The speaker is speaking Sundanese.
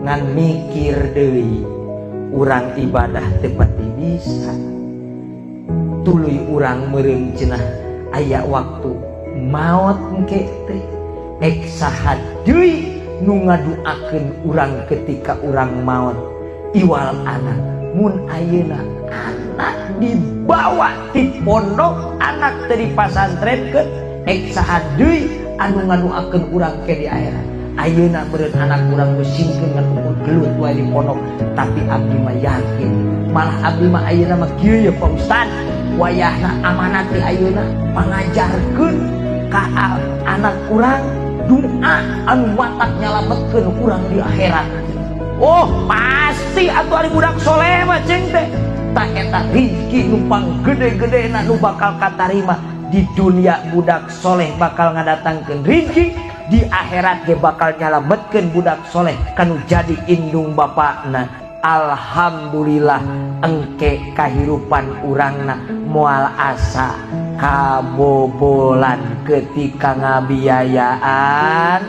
ngan mikir deui urang ibadah tepati bisa tuluy urang meureun cenah aya waktu maot engke teh ek saha deui nu ngaduakeun urang ketika urang maot iwal anak mun ayeuna anak dibawa ti pondok anak teh dipasantrenkeun ek saha deui anu ngaduakeun urang ke di akhirat. Ayeuna meureun anak urang besingkeun ngan umur gelut wae di pondok tapi abdi mah yakin malah abdi mah ayeuna mah kieu ya Pak Ustad wayahna amanat ti ayeuna pangajarkeun ka anak urang doa anu watak nyalametkeun urang di akhirat. Oh pasti atuh ari budak soleh mah cing teh tak eta rezeki nu panggede-gedena nu bakal katarima di dunia budak soleh bakal ngadatangkeun rezeki di akhirat ge bakal nyalametkeun budak soleh kanu jadi indung bapakna. Alhamdulillah engke kahirupan urangna moal asa kabobolan ketika ngabiayaan